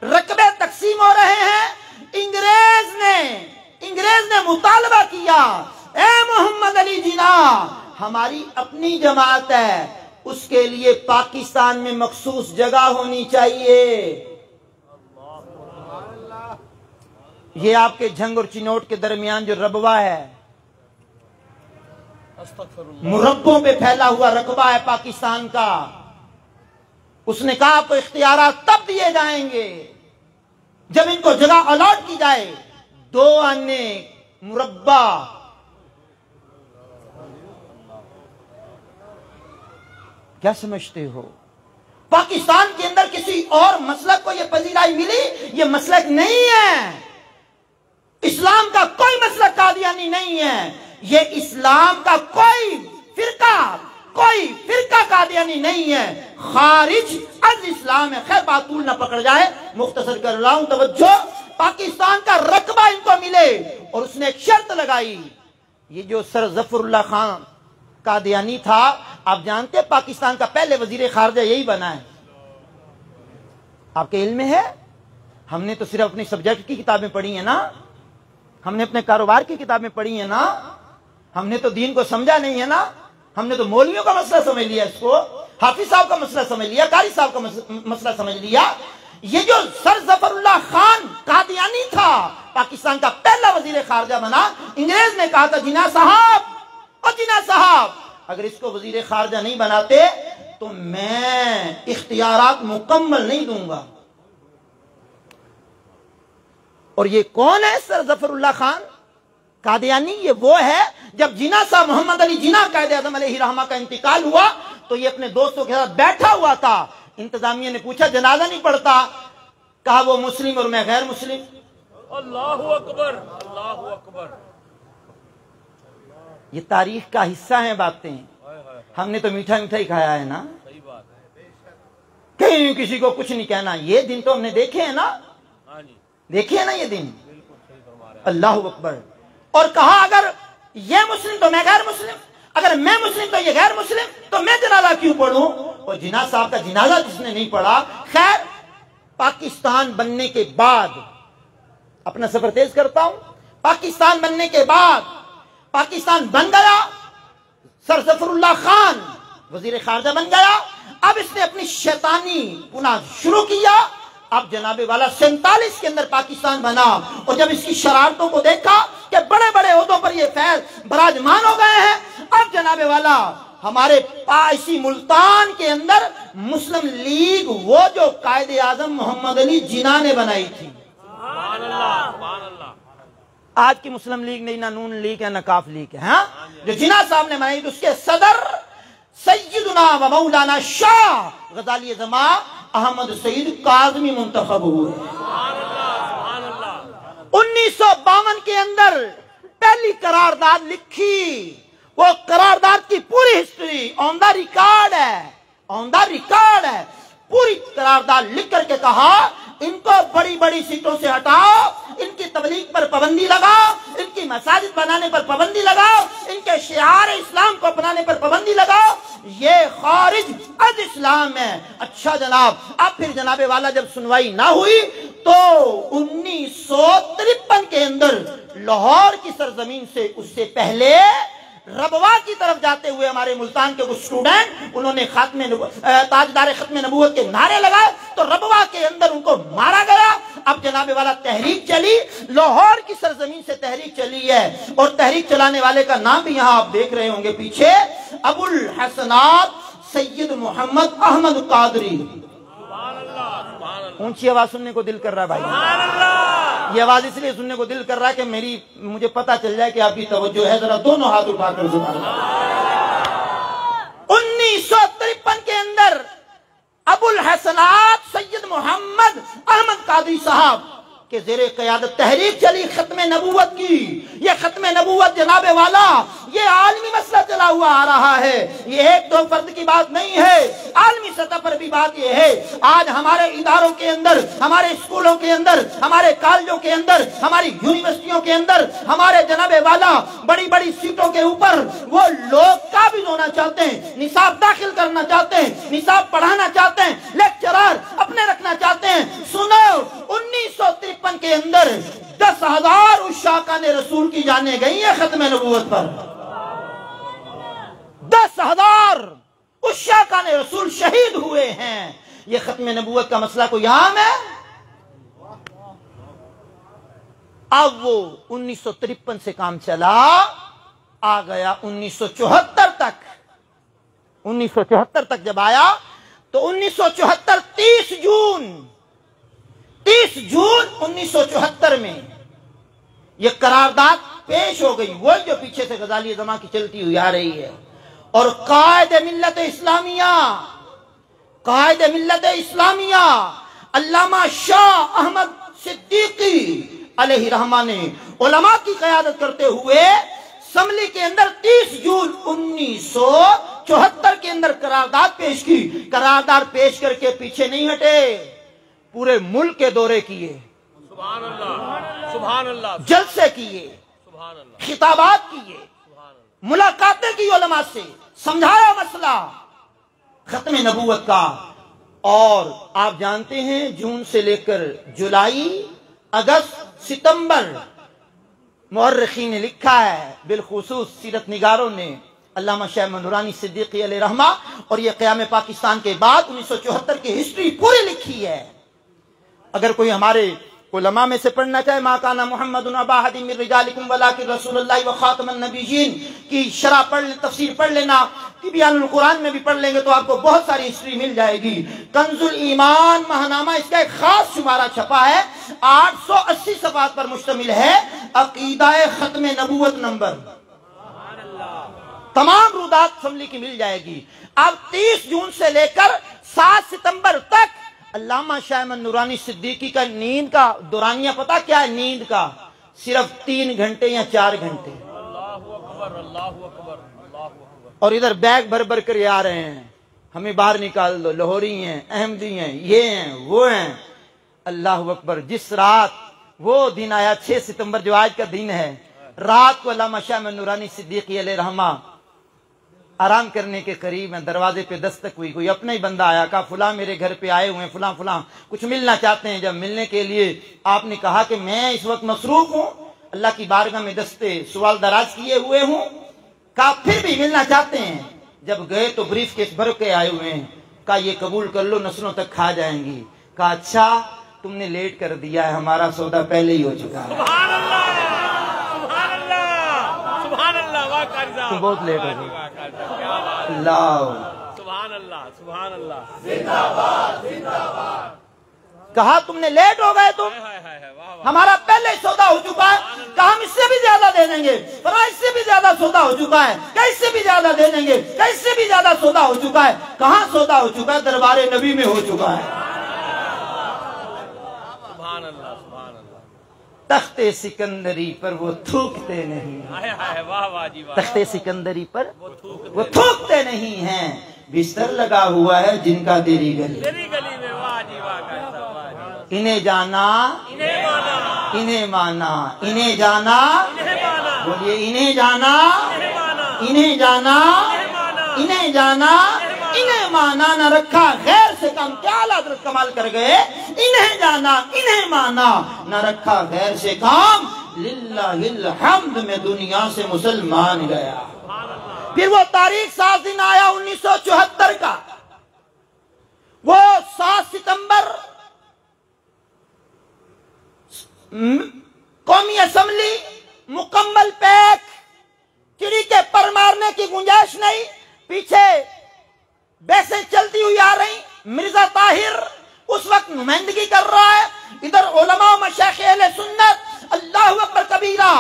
رقبے تقسیم ہو رہے ہیں، انگریز نے مطالبہ کیا، اے محمد علی جناح، ہماری اپنی جماعت ہے، اس کے لیے پاکستان میں مخصوص جگہ ہونی چاہیے۔ یہ آپ کے جھنگ اور چنوٹ کے درمیان جو ربوہ ہے، مربوں پہ پھیلا ہوا رقبہ ہے پاکستان کا، اس نے کہا آپ کو اختیارات تب دیے جائیں گے جب ان کو جگہ الاٹ کی جائے۔ 2 آنے مربع کیا سمجھتے ہو؟ پاکستان کے اندر کسی اور مسلک کو یہ پذیرائی ملی؟ یہ مسلک نہیں ہے، اسلام کا کوئی مسلک قادیانی نہیں ہے، یہ اسلام کا کوئی فرقہ قادیانی نہیں ہے، خارج از اسلام ہے۔ خیر بات طول نہ پکڑ جائے، مختصر کر رہا ہوں، توجہ۔ پاکستان کا رقبہ ان کو ملے، اور اس نے ایک شرط لگائی۔ یہ جو سر ظفر اللہ خان قادیانی تھا، آپ جانتے ہیں پاکستان کا پہلے وزیر خارجہ یہی بنا ہے، آپ کے علم میں ہے؟ ہم نے تو صرف اپنی سبجیکٹ کی کتابیں پڑھی ہیں نا، ہم نے اپنے کاروبار کی کتابیں پڑھی ہیں نا، ہم نے تو دین کو سمجھا نہیں ہے نا، ہم نے تو مولویوں کا مسئلہ سمجھ لیا، اس کو حافظ صاحب کا مسئلہ سمجھ لیا، قاری صاحب کا مسئلہ سمجھ لیا۔ یہ جو سر ظفر اللہ خان قادیانی تھا، پاکستان کا پہلا وزیر خارجہ بنا، انگریز نے کہا تھا جناح صاحب اگر اس کو وزیر خارجہ نہیں بناتے تو میں اختیارات مکمل نہیں دوں گا۔ اور یہ کون ہے سر ظفر اللہ خان قادیانی؟ یہ وہ ہے جب جناح صاحب محمد علی جناح قائد اعظم علیہ رحمہ کا انتقال ہوا تو یہ اپنے دوستوں کے ساتھ بیٹھا ہوا تھا، انتظامیہ نے پوچھا جنازہ نہیں پڑھتا، کہا وہ مسلم اور میں غیر مسلم۔ اللہ اکبر اللہ اکبر۔ یہ تاریخ کا حصہ ہیں باتیں، ہم نے تو میٹھا ہی کھایا ہے نا، صحیح بات ہے، کہیں کسی کو کچھ نہیں کہنا۔ یہ دن تو ہم نے دیکھے ہیں نا، ہاں جی دیکھیے نا یہ دن، اللہ اکبر۔ اور کہا اگر یہ مسلم تو میں غیر مسلم، اگر میں مسلم تو یہ غیر مسلم، تو میں جنازہ کیوں پڑھوں؟ اور جناح صاحب کا جنازہ جس نے نہیں پڑھا، خیر پاکستان بننے کے بعد، اپنا سفر تیز کرتا ہوں، پاکستان بننے کے بعد پاکستان بن گیا، سر ظفر اللہ خان وزیر خارجہ بن گیا، اب اس نے اپنی شیطانی گناہ شروع کیا، اب جناب والا 47 کے اندر پاکستان بنا، اور جب اس کی شرارتوں کو دیکھا کہ بڑے بڑے عہدوں پر یہ فیض براجمان ہو گئے ہیں، اب جناب والا ہمارے اسی ملتان کے اندر مسلم لیگ، وہ جو قائد اعظم محمد علی جناح نے بنائی تھی، سبحان اللہ سبحان اللہ، آج کی مسلم لیگ نہیں، نہ نون لیگ ہے نہ کاف لیگ ہے، ہاں جو جناح صاحب نے بنائی تھی، اس کے صدر سیدنا و مولانا شاہ غزالی زماں احمد سعید کاظمی منتخب ہوئے۔ سبحان اللہ سبحان اللہ، 1952 کے اندر پہلی قرارداد لکھی، وہ قرارداد کی پوری ہسٹری آن دا ریکارڈ ہے، آن دا ریکارڈ ہے، پوری قرارداد لکھ کر کے کہا ان کو بڑی بڑی سیٹوں سے ہٹاؤ، ان کی تبلیغ پر پابندی لگاؤ، ان کی مساجد بنانے پر پابندی لگاؤ، ان کے شعار اسلام کو اپنانے پر پابندی لگاؤ، یہ خارج از اسلام ہے۔ اچھا جناب، اب پھر جناب والا جب سنوائی نہ ہوئی تو 1953 کے اندر لاہور کی سرزمین سے، اس سے پہلے ربوہ کی طرف جاتے ہوئے ہمارے ملتان کے کچھ اسٹوڈنٹ، انہوں نے تاجدار ختم نبوت کے نعرے لگائے، تو ربوہ کے اندر ان کو مارا گیا۔ اب جناب والا تحریک چلی، لاہور کی سرزمین سے تحریک چلی ہے، اور تحریک چلانے والے کا نام بھی یہاں آپ دیکھ رہے ہوں گے پیچھے، ابو الحسنات سید محمد احمد قادری۔ اونچی آواز سننے کو دل کر رہا ہے بھائی، یہ آواز اس لیے سننے کو دل کر رہا ہے کہ مجھے پتا چل جائے کہ آپ کی توجہ ہے، ذرا دونوں ہاتھ اٹھا کر سبحان اللہ۔ 1953 کے اندر ابو الحسنات سید محمد احمد قادری صاحب کہ زیر قیادت تحریک چلی ختم نبوت کی۔ یہ ختم نبوت جناب والا یہ عالمی مسئلہ چلا ہوا آ رہا ہے، یہ ایک دو فرد کی بات نہیں ہے، عالمی سطح پر بھی بات یہ ہے۔ آج ہمارے اداروں کے اندر، ہمارے اسکولوں کے اندر، ہمارے کالجوں کے اندر، ہماری یونیورسٹیوں کے اندر ہمارے جناب والا بڑی بڑی سیٹوں کے اوپر وہ لوگ قابض ہونا چاہتے ہیں، نصاب داخل کرنا چاہتے ہیں، نصاب پڑھانا چاہتے ہیں، لیکچرار اپنے رکھنا چاہتے ہیں۔ سنو، 1953 کے اندر 10,000 عشاقان رسول کی جانیں گئی ہیں ختم نبوت پر۔ 10,000 عشاقان رسول شہید ہوئے ہیں۔ یہ ختم نبوت کا مسئلہ کوئی عام ہے؟ اب وہ 1953 سے کام چلا آ گیا 1974 تک۔ 1974 تک جب آیا تو 1974 30 جون 1974 میں یہ قرارداد پیش ہو گئی، وہ جو پیچھے سے غزالی زماں کی چلتی ہوئی آ رہی ہے، اور قائد ملت اسلامیہ علامہ شاہ احمد صدیقی علیہ رحمہ نے علماء کی قیادت کرتے ہوئے اسمبلی کے اندر 30 جون 1974 کے اندر قرارداد پیش کی۔ قرارداد پیش کر کے پیچھے نہیں ہٹے، پورے ملک کے دورے کیے، سبحان اللہ سبحان اللہ، جلسے کیے، سبحان اللہ، خطابات کیے، ملاقاتیں کی علماء سے، سمجھایا مسئلہ ختم نبوت کا۔ اور آپ جانتے ہیں جون سے لے کر جولائی، اگست، ستمبر مورخین نے لکھا ہے، بالخصوص سیرت نگاروں نے، علامہ شاہ نورانی صدیقی علیہ رحمہ، اور یہ قیام پاکستان کے بعد 1974 کی ہسٹری پوری لکھی ہے۔ اگر کوئی ہمارے علماء میں سے پڑھنا چاہے، ما کان محمد ابا احد من رجالکم ولکن رسول اللہ وخاتم النبیین کی شرح پڑھ لیں، تفسیر پڑھ لینا، تبیان القرآن میں بھی پڑھ لیں گے تو آپ کو بہت ساری ہسٹری مل جائے گی۔ کنز الایمان ماہنامہ، اس کا ایک خاص شمارہ چھپا ہے، 880 صفحات پر مشتمل ہے، عقیدہ ختم نبوت نمبر، تمام رودات اسمبلی کی مل جائے گی۔ اب 30 جون سے لے کر 7 ستمبر تک علامہ شاہ نورانی صدیقی کا نیند کا دورانیہ پتہ کیا ہے؟ نیند کا صرف 3 گھنٹے یا 4 گھنٹے، اور ادھر بیگ بھر بھر کر یہ آ رہے ہیں، ہمیں باہر نکال دو، لاہوری ہیں، احمدی ہیں، یہ ہیں، وہ ہیں۔ اللہ اکبر۔ جس رات وہ دن آیا 6 ستمبر جو آج کا دن ہے، رات کو علامہ شاہ نورانی صدیقی علیہ رحمہ آرام کرنے کے قریب ہیں، دروازے پہ دستک ہوئی، کوئی اپنا ہی بندہ آیا، کہا فلاں میرے گھر پہ آئے ہوئے ہیں، فلاں فلاں کچھ ملنا چاہتے ہیں۔ جب ملنے کے لیے آپ نے کہا کہ میں اس وقت مصروف ہوں، اللہ کی بارگاہ میں دستے سوال دراز کیے ہوئے ہوں، کہا پھر بھی ملنا چاہتے ہیں۔ جب گئے تو بریف کیس بھر کے آئے ہوئے ہیں، کہا یہ قبول کر لو، نسلوں تک کھا جائیں گی۔ کہا اچھا تم نے لیٹ کر دیا ہے، ہمارا سودا پہلے ہی ہو چکا ہے۔ سبحان اللہ، سبحان اللہ، سبحان اللہ، واہ قاری صاحب، تم بہت لیٹ ہو گئے۔ واہ قاری صاحب، کیا بات ہے۔ اللہ سبحان اللہ، سبحان اللہ، کہا تم نے لیٹ ہو گئے، تم ہائے ہائے ہائے، واہ واہ، ہمارا پہلے سودا ہو چکا ہے۔ کہا ہم اس سے بھی زیادہ دے دیں گے، فرمایا اس سے بھی زیادہ سودا ہو چکا ہے، کہ اس سے بھی زیادہ دے دیں گے، کہ اس سے بھی زیادہ سودا ہو چکا ہے۔ کہاں سودا ہو چکا ہے؟ دربار نبی میں ہو چکا ہے۔ سبحان اللہ، سبحان اللہ، تخت سکندری پر وہ تھوکتے نہیں، ہائے ہائے، واہ واہ جی واہ، تخت سکندری پر وہ تھوکتے نہیں ہیں، بستر لگا ہوا ہے جن کا تیری گلی، تیری گلی میں، واہ جی واہ قاری صاحب، واہ جی، انہیں جانا انہیں مانا، انہیں مانا، انہیں جانا، انہیں مانا، بولیے انہیں جانا، انہیں مانا، انہیں جانا، انہیں مانا، انہیں جانا، انہیں مانا، نہ رکھا غیر سے کم، کیا حضرت کمال کر گئے، انہیں جانا، انہیں مانا، نہ رکھا غیر سے کام، للہ الحمد میں دنیا سے مسلمان گیا۔ پھر وہ تاریخ 7 دن آیا 1974 کا، وہ 7 ستمبر قومی اسمبلی مکمل پیک، چڑی کے پر مارنے کی گنجائش نہیں، پیچھے بیسیں چلتی ہوئی آ رہی، مرزا طاہر اس وقت نمائندگی کر رہا ہے، ادھر علماء و مشایخ اہل سنت، اللہ اکبر کبیرہ،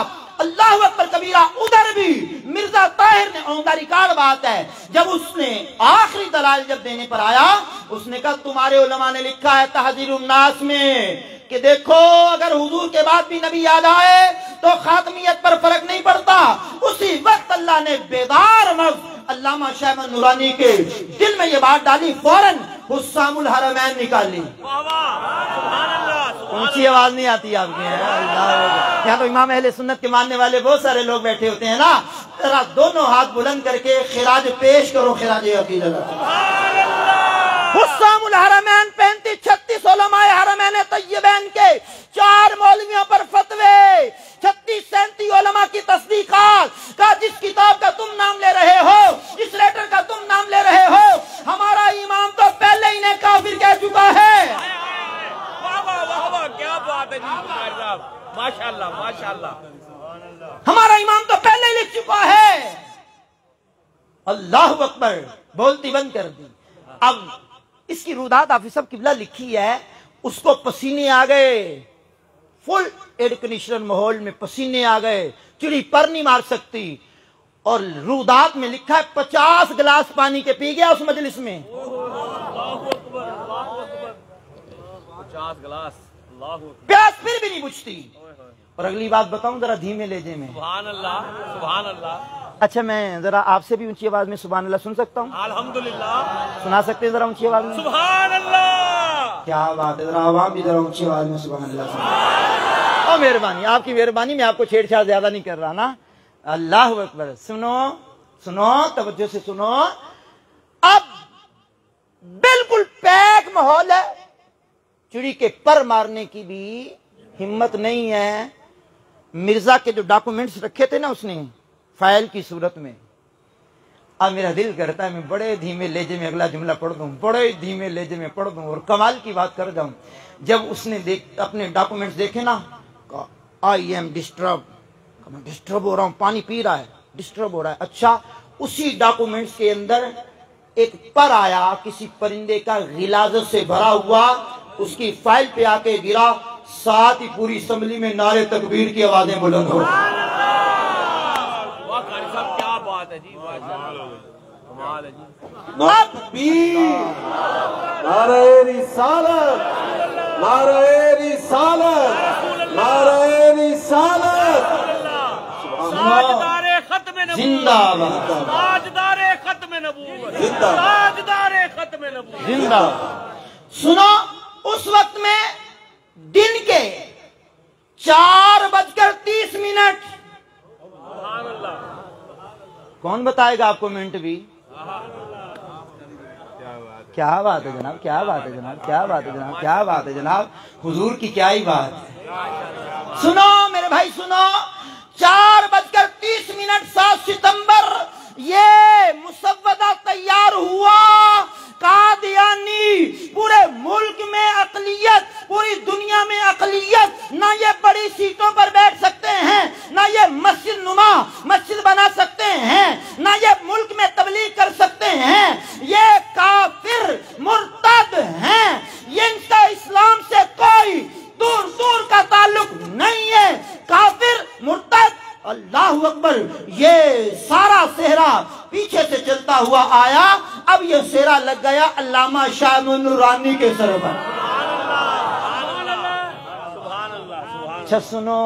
اللہ اکبر کبیرہ، ادھر بھی مرزا طاہر نے اونگا ریکارڈ بات ہے، جب اس نے آخری دلائل جب دینے پر آیا، اس نے کہا تمہارے علماء نے لکھا ہے تحذیر الناس میں کہ دیکھو اگر حضور کے بعد بھی نبی یاد آئے تو خاتمیت پر فرق نہیں پڑتا۔ اسی وقت اللہ نے بیدار مغز علامہ شاہ نورانی کے دل میں یہ بات ڈالی، فوراً حسام الحرمین نکال لی۔ واہ واہ، سبحان اللہ، اونچی آواز نہیں آتی آپ کے، اللہ، یہاں تو امام اہل سنت کے ماننے والے بہت سارے لوگ بیٹھے ہوتے ہیں نا، ذرا دونوں ہاتھ بلند کر کے خراج پیش کرو، خراج عقیدت۔ حسام الحرمین 35-36 علماء حرمین طیبین کے 4 مولویوں پر فتوے، 36-37 علماء کی تصدیقات کا، جس کتاب کا تم نام لے رہے ہو، جس لیٹر کا تم نام لے رہے ہو، ہمارا امام تو پہلے ہی نے کافر کہہ چکا ہے۔ واہ واہ، واہ واہ، کیا بات ہے جی قاری صاحب، ماشاءاللہ، ماشاءاللہ، ہمارا امام تو پہلے ہی لکھ چکا ہے۔ اللہ اکبر، بولتی بند کر دی۔ اب اس کی رودات حافظ صاحب قبلہ لکھی ہے، اس کو پسینے آ گئے، فل ایئر کنڈیشنر ماحول میں پسینے آ گئے، چڑی پر نہیں مار سکتی، اور رودات میں لکھا ہے 50 گلاس پانی کے پی گیا اس مجلس میں۔ 50 گلاس، اللہ اکبر، پیاس پھر بھی نہیں بجھتی۔ اور اگلی بات بتاؤں ذرا دھیمے لہجے میں، سبحان اللہ، سبحان اللہ، اچھا میں ذرا آپ سے بھی اونچی آواز میں سبحان اللہ سن سکتا ہوں؟ الحمدللہ، سنا سکتے ہیں ذرا اونچی آواز میں؟ سبحان اللہ، کیا بات ہے، ذرا عوام بھی ذرا اونچی آواز میں سبحان اللہ سنیں۔ اور مہربانی، آپ کی مہربانی، میں آپ کو چھیڑ چھاڑ زیادہ نہیں کر رہا نا۔ اللہ اکبر، سنو سنو، توجہ سے سنو۔ اب بالکل پیک ماحول ہے، چڑی کے پر مارنے کی بھی ہمت نہیں ہے۔ مرزا کے جو ڈاکومنٹس رکھے تھے نا اس نے فائل کی صورت میں، اب میرا دل کرتا ہے میں بڑے دھیمے لہجے میں اگلا جملہ پڑھ دوں، بڑے دھیمے لہجے میں پڑھ دوں اور کمال کی بات کر جاؤں۔ جب اس نے اپنے ڈاکومنٹس دیکھے نا، آئی ایم ڈسٹرب، میں ڈسٹرب ہو رہا ہوں، پانی پی رہا ہے، ڈسٹرب ہو رہا ہے۔ اچھا، اسی ڈاکومنٹس کے اندر ایک پر آیا، کسی پرندے کا غلاظت سے بھرا ہوا، اس کی فائل پہ آ کے گرا، ساتھ ہی پوری اسمبلی میں نعرے تکبیر کی آوازیں بلند ہو۔ واہ قاری صاحب، کیا بات ہے جی، ماشاءاللہ، کمال ہے جی، تکبیر، نعرہ رسالت، نعرہ رسالت، نعرہ رسالت، تاجدار ختم نبوت، زندہ باد، تاجدار ختم نبوت، زندہ تاجدار ختم نبوت، زندہ۔ سنو، اس وقت میں دن کے 4:30 سبحان اللہ، کون بتائے گا آپ کو منٹ بھی؟ کیا بات ہے جناب، کیا بات ہے جناب، کیا بات ہے جناب، کیا بات ہے جناب، حضور کی کیا ہی بات ہے۔ سنو میرے بھائی سنو، 4:30 7 ستمبر یہ مسودہ تیار ہوا۔ قادیانی پورے ملک میں اقلیت، پوری دنیا میں اقلیت، نہ یہ بڑی سیٹوں پر بیٹھ سکتے ہیں، نہ یہ مسجد نما مسجد بنا سکتے ہیں، نہ یہ ملک میں تبلیغ کر سکتے ہیں، یہ کافر مرتد ہیں، یہ ان کا اسلام سے کوئی دور دور کا تعلق نہیں ہے، کافر مرتد۔ اللہ اکبر، یہ سارا صحرا پیچھے سے چلتا ہوا آیا، اب یہ صحرا لگ گیا علامہ شاہ نورانی کے سر پر۔ اچھا سنو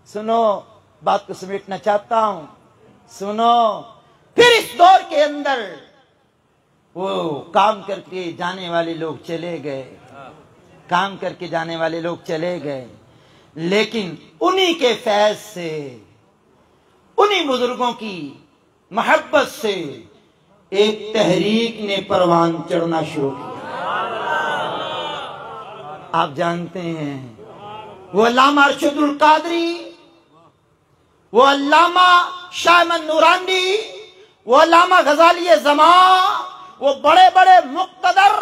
سنو، بات کو سمیٹنا چاہتا ہوں، سنو۔ پھر اس دور کے اندر وہ کام کر کے جانے والے لوگ چلے گئے، کام کر کے جانے والے لوگ چلے گئے، لیکن انہی کے فیض سے، انہی بزرگوں کی محبت سے ایک تحریک نے پروان چڑھنا شروع کیا۔ آپ جانتے ہیں وہ علامہ ارشد القادری، وہ علامہ شاہ احمد نورانی، وہ علامہ غزالی زمان، وہ بڑے بڑے مقتدر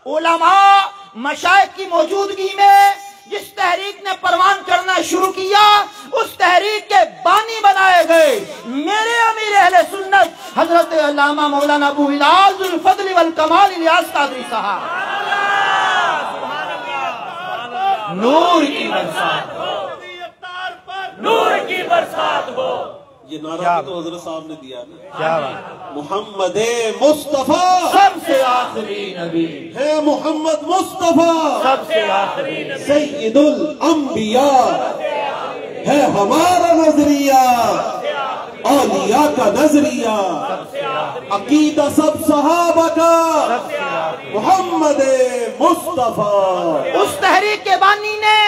علماء مشائخ کی موجودگی میں جس تحریک نے پروان چڑھنا شروع کیا، اس تحریک کے بانی بنائے گئے میرے امیر اہل سنت حضرت علامہ مولانا ابو ہلال ذو الفضل والکمال الیاس قادری صاحب۔ نور کی برسات ہو، نور کی برسات ہو۔ یہ نعرہ تو حضرت صاحب نے دیا نا، کیا بات، محمد مصطفیٰ سب سے آخری نبی ہے، محمد مصطفیٰ سب سے آخری نبی، سید الانبیاء ہے ہمارا نظریہ، اولیاء کا نظریہ، عقیدہ سب صحابہ کا، محمد مصطفیٰ۔ اس تحریک کے بانی نے،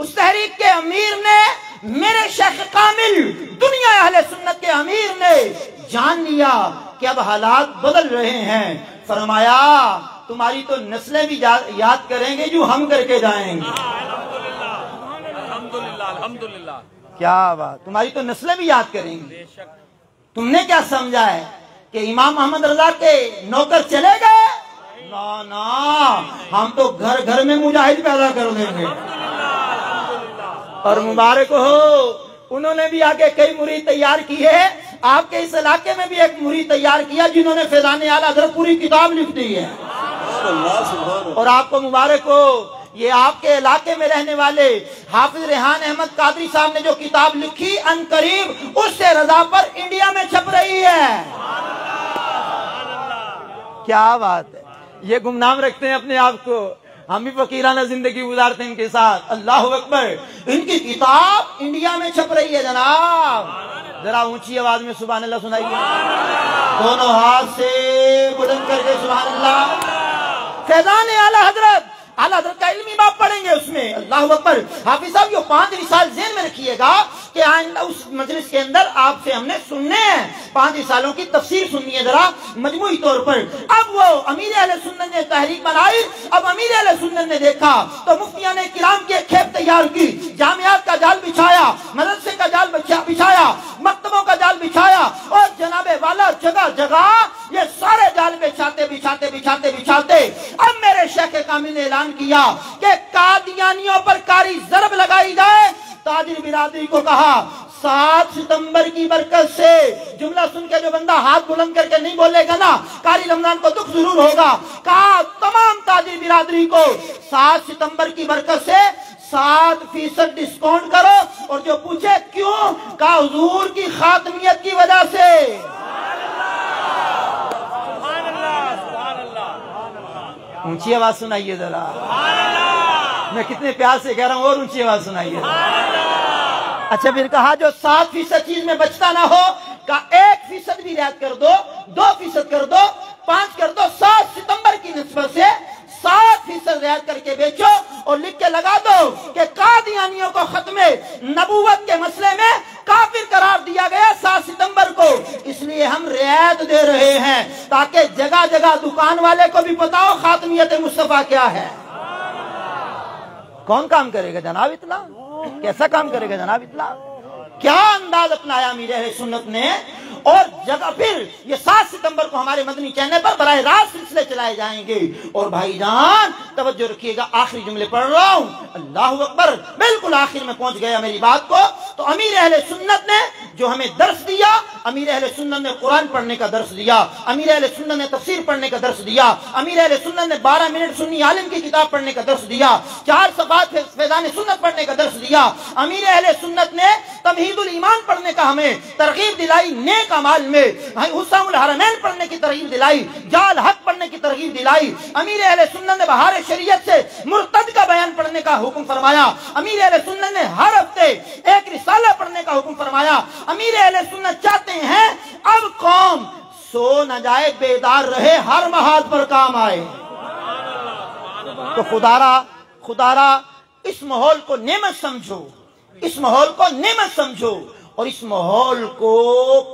اس تحریک کے امیر نے، میرے شیخ کامل دنیا اہل سنت کے امیر نے جان لیا کہ اب حالات بدل رہے ہیں، فرمایا تمہاری تو نسلیں بھی یاد کریں گے جو ہم کر کے جائیں گے۔ الحمدللہ، کیا بات، تمہاری تو نسلیں بھی یاد کریں گی۔ تم نے کیا سمجھا ہے کہ امام محمد رضا کے نوکر چلے گئے؟ نا نا، ہم تو گھر گھر میں مجاہد پیدا کر دیں گے۔ اور مبارک ہو، انہوں نے بھی آگے کئی مرید تیار کی ہے۔ آپ کے اس علاقے میں بھی ایک مرید تیار کیا جنہوں نے فیضان اعلی حضرت پوری کتاب لکھ دی ہے۔ اور آپ کو مبارک ہو، یہ آپ کے علاقے میں رہنے والے حافظ ریحان احمد قادری صاحب نے جو کتاب لکھی، ان قریب اس سے رضا پر انڈیا میں چھپ رہی ہے۔ کیا بات ہے، یہ گمنام رکھتے ہیں اپنے آپ کو، ہم بھی فقیرانہ زندگی گزارتے ہیں ان کے ساتھ۔ اللہ اکبر، ان کی کتاب انڈیا میں چھپ رہی ہے جناب۔ ذرا اونچی آواز میں سبحان اللہ سنائیے، دونوں ہاتھ سے بلند کر کے سبحان اللہ۔ فیضان اعلی حضرت، اعلی حضرت کا علمی باب پڑھیں گے اس میں، اللہ اکبر۔ حافظ صاحب یہ 5 رسال ذہن میں رکھیے گا کہ آئندہ اس مجلس کے اندر آپ سے ہم نے سننے ہیں، 5 رسالوں کی تفسیر سننی ہے ذرا مجموعی طور پر۔ اب وہ امیر اہل سنت نے تحریک بنائی، اب امیر اہل سنت نے دیکھا تو مفتیان کرام کی ایک کھیپ تیار کی، جامعات کا جال بچھایا، مدرسے کا جال بچھایا، مکتبوں کا جال بچھایا، اور جناب والا جگہ جگہ یہ سارے جال بچھاتے بچھاتے بچھاتے بچھاتے اب میرے شیخ کامل نے اعلان کیا کہ قادیانیوں پر کاری ضرب لگائی جائے۔ تاجر برادری کو کہا 7 ستمبر کی برکت سے، جملہ سن کے جو بندہ ہاتھ بلند کر کے نہیں بولے گا نا، قاری رمضان کو دکھ ضرور ہوگا۔ کہا تمام تاجر برادری کو 7 ستمبر کی برکت سے 7% ڈسکاؤنٹ کرو، اور جو پوچھے کیوں، کہا حضور کی خاتمیت کی وجہ سے۔ اونچی آواز سنائیے ذرا، میں کتنے پیار سے کہہ رہا ہوں، اور اونچی آواز سنائیے۔ اچھا پھر کہا جو 7% چیز میں بچتا نہ ہو، کہا 1% بھی رعایت کر دو، 2% کر دو، 5 کر دو، 7 ستمبر کی نسبت سے 7% رعایت کر کے بیچو، اور لکھ کے لگا دو کہ قادیانیوں کو ختم نبوت کے مسئلے میں کافر قرار دیا گیا 7 ستمبر کو، اس جگہ جگہ دکان والے کو بھی پتا ہو خاتمیت مصطفیٰ کیا ہے۔ کون کام کرے گا جناب اتنا؟ کیسا کام کرے گا جناب اتنا؟ کیا انداز اپنایا امیر اہل سنت نے، اور جگہ پھر یہ 7 ستمبر کو ہمارے مدنی چینل پر براہ راست سلسلے چلائے جائیں گے۔ اور بھائی جان توجہ رکھیے گا، آخری جملے پڑھ رہا ہوں، اللہ اکبر، بالکل آخر میں پہنچ گیا میری بات کو۔ تو امیر اہل سنت نے جو ہمیں درس دیا، امیر اہل سنت نے قرآن پڑھنے کا درس دیا، امیر اہل سنت نے تفسیر پڑھنے کا درس دیا، امیر اہل سنت نے 12 منٹ سنی عالم کی کتاب پڑھنے کا درس دیا، 4 صفحات فیضان سنت پڑھنے کا درس دیا، امیر اہل سنت نے تمہید الایمان پڑھنے کا ہمیں ترغیب دلائی، نیک اعمال میں حسام الحرمین پڑھنے کی ترغیب دلائی، جال حق پڑھنے کی ترغیب دلائی، امیر اہل سنت نے بہار شریعت سے مرتد کا بیان پڑھنے کا حکم فرمایا، امیر اہل سنت نے ہر ہفتے ایک رسالہ پڑھنے کا حکم فرمایا۔ امیر اہل سنت چاہتے ہیں اب قوم سو نہ جائے، بیدار رہے، ہر محاذ پر کام آئے۔ تو خدارا اس ماحول کو نعمت سمجھو، اس ماحول کو نعمت سمجھو، اور اس ماحول کو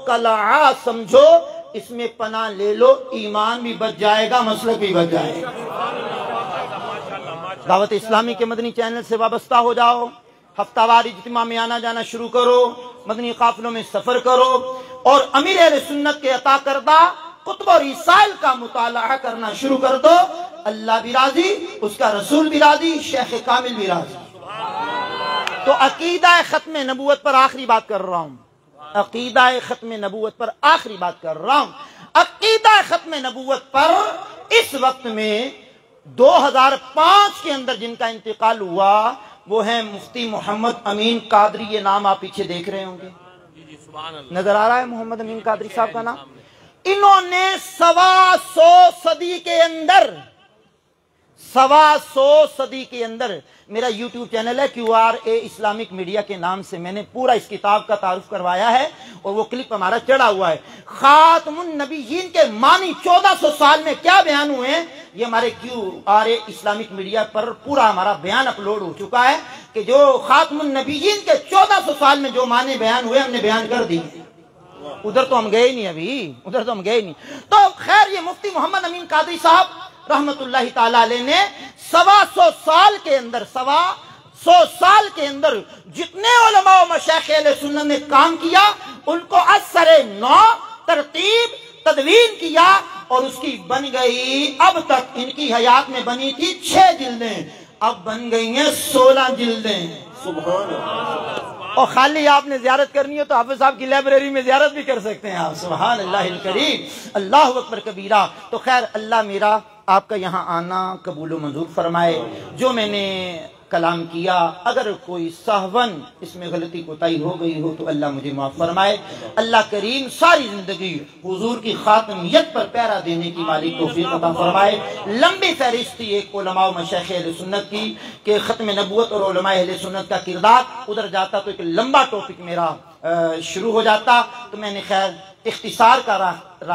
قلعہ سمجھو، اس میں پناہ لے لو، ایمان بھی بچ جائے گا، مسلک بھی بچ جائے گا۔ دعوت اسلامی کے مدنی چینل سے وابستہ ہو جاؤ، ہفتہ وار اجتماع میں آنا جانا شروع کرو، مدنی قافلوں میں سفر کرو، اور امیر اہل سنت کے عطا کردہ کتب اور رسائل کا مطالعہ کرنا شروع کر دو۔ اللہ بھی راضی، اس کا رسول بھی راضی، شیخ کامل بھی راضی۔ تو عقیدہ ختم نبوت پر آخری بات کر رہا ہوں، عقیدہ ختم نبوت پر آخری بات کر رہا ہوں۔ عقیدہ ختم نبوت پر اس وقت میں 2005 کے اندر جن کا انتقال ہوا وہ ہیں مفتی محمد امین قادری۔ یہ نام آپ پیچھے دیکھ رہے ہوں گے، نظر آ رہا ہے محمد امین قادری صاحب کا نام۔ انہوں نے 125 صدی کے اندر 125 صدی کے اندر میرا یوٹیوب چینل ہے QRA اسلامک میڈیا کے نام سے، میں نے پورا اس کتاب کا تعارف کروایا ہے اور وہ کلپ ہمارا چڑھا ہوا ہے۔ خاتم النبیین کے معنی 1400 سال میں کیا بیان ہوئے ہیں، یہ ہمارے QRA اسلامک میڈیا پر پورا ہمارا بیان اپلوڈ ہو چکا ہے کہ جو خاتم النبیین کے 1400 سال میں جو معنی بیان ہوئے ہم نے بیان کر دی۔ ادھر تو ہم گئے نہیں، ابھی ادھر تو ہم گئے نہیں۔ تو خیر یہ مفتی محمد امین قادری صاحب رحمت اللہ تعالی علیہ نے 125 سال کے اندر 125 سال کے اندر جتنے علماء و مشایخ اہل سنت نے کام کیا ان کو اثر نو ترتیب تدوین کیا، اور اس کی بن گئی، اب تک ان کی حیات میں بنی تھی 6 جلدیں، اب بن گئی ہیں 16 جلدیں۔ سبحان اللہ۔ اور خالی آپ نے زیارت کرنی ہو تو حافظ صاحب کی لائبریری میں زیارت بھی کر سکتے ہیں آپ۔ سبحان اللہ الکریم، اللہ اکبر کبیرہ۔ تو خیر اللہ میرا آپ کا یہاں آنا قبول و منظور فرمائے۔ جو میں نے کلام کیا اگر کوئی سہون اس میں غلطی کوتاہی ہو گئی ہو تو اللہ مجھے معاف فرمائے۔ اللہ کریم ساری زندگی حضور کی خاتمیت پر پیرا دینے کی مالک توفیق عطا فرمائے۔ لمبی فہرست تھی ایک علماء و مشایخ اہل سنت کی کہ ختم نبوت اور علماء اہل سنت کا کردار، ادھر جاتا تو ایک لمبا ٹاپک میرا شروع ہو جاتا، تو میں نے خیر اختصار کا